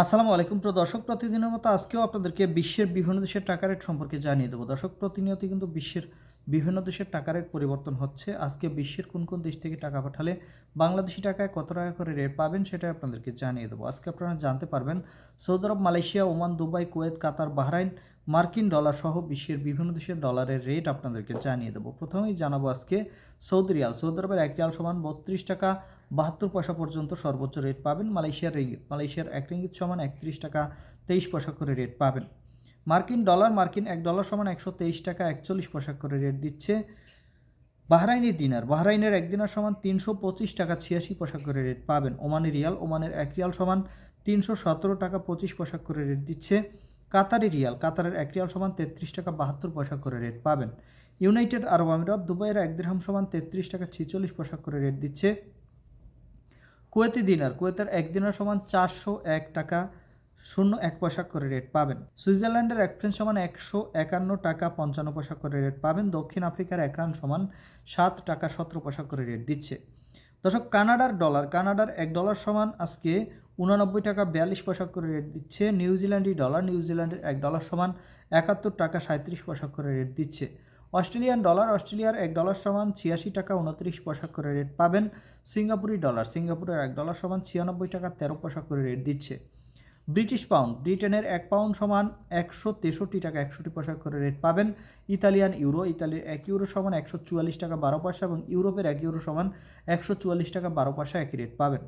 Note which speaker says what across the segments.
Speaker 1: আসসালামু আলাইকুম প্রিয় দর্শক, প্রতিদিনের মতো আজকেও আপনাদেরকে বিশ্বের বিভিন্ন দেশের টাকা রেট সম্পর্কে জানিয়ে দেবো। দর্শক, প্রতিনিয়ত কিন্তু বিশ্বের বিভিন্ন দেশের টাকা রেট পরিবর্তন হচ্ছে। আজকে বিশ্বের কোন কোন দেশ থেকে টাকা পাঠালে বাংলাদেশি টাকায় কত টাকা করে রেট পাবেন সেটা আপনাদেরকে জানিয়ে দেবো। আজকে আপনারা জানতে পারবেন সৌদি আরব, মালয়েশিয়া, ওমান, দুবাই, কুয়েত, কাতার, বাহরাইন, মার্কিন ডলার সহ বিশ্বের বিভিন্ন দেশের ডলারের রেট আপনাদেরকে জানিয়ে দেবো। প্রথমেই জানাবো আজকে সৌদি রিয়াল। সৌদি আরবের 1 রিয়াল সমান 32 টাকা 72 পয়সা পর্যন্ত সর্বোচ্চ রেট পাবেন। মালয়েশিয়ার রিঙ্গিত, মালয়েশিয়ার 1 রিঙ্গিত সমান 31 টাকা 23 পয়সা করে রেট পাবেন। মার্কিন ডলার, মার্কিন 1 ডলার সমান 123 টাকা 41 পয়সা করে রেট দিচ্ছে। বাহরাইনি দিনার, বাহরাইনের 1 দিনার সমান 325 টাকা 86 পয়সা করে রেট পাবেন। ওমানি রিয়াল, ওমানের 1 রিয়াল সমান 317 টাকা 25 পয়সা করে রেট দিচ্ছে। কাতারি রিয়াল, কাতারের 1 রিয়াল সমান 33 টাকা 72 পয়সা করে রেট পাবেন। ইউনাইটেড আরব আমিরাত, দুবাইয়ের 1 দিরহাম সমান 33 টাকা 46 পয়সা করে রেট দিচ্ছে। কুয়েতি দিনার, কুয়েতের 1 দিনার সমান 401 টাকা 01 পয়সা করে রেট পাবেন। সুইজারল্যান্ডের 1 ফ্রেঞ্চ সমান 151 টাকা 55 পয়সা করে রেট পাবেন। দক্ষিণ আফ্রিকার 1 রান সমান 7 টাকা 17 পয়সা করে রেট দিচ্ছে। দর্শক, কানাডার ডলার, কানাডার 1 ডলার সমান আজকে 89 টাকা 42 পয়সা করে রেট দিচ্ছে। নিউজিল্যান্ডি ডলার, নিউজিল্যান্ডের 1 ডলার সমান 71 টাকা 37 পয়সা করে রেট দিচ্ছে। অস্ট্রেলিয়ান ডলার, অস্ট্রেলিয়ার 1 ডলার সমান 86 টাকা 29 পয়সা করে রেট পাবেন। সিঙ্গাপুরি ডলার, সিঙ্গাপুরের 1 ডলার সমান 96 টাকা 13 পয়সা করে রেট দিচ্ছে। ব্রিটিশ পাউন্ড, ব্রিটেনের 1 পাউন্ড সমান 163 টাকা 61 পয়সা করে রেট পাবেন। ইতালিয়ান ইউরো, ইতালির 1 ইউরো সমান 144 টাকা 12 পয়সা এবং ইউরোপের 1 ইউরো সমান 144 টাকা 12 পয়সা একই রেট পাবেন।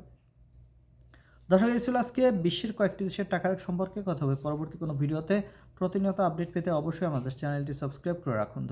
Speaker 1: দর্শক, এই ছিল আজকে বিশ্বের কয়েকটি দেশের টাকা রেট সম্পর্কে কথা হবে। পরবর্তী কোনো ভিডিওতে প্রতিনিয়ত আপডেট পেতে অবশ্যই আমাদের চ্যানেলটি সাবস্ক্রাইব করে রাখুন।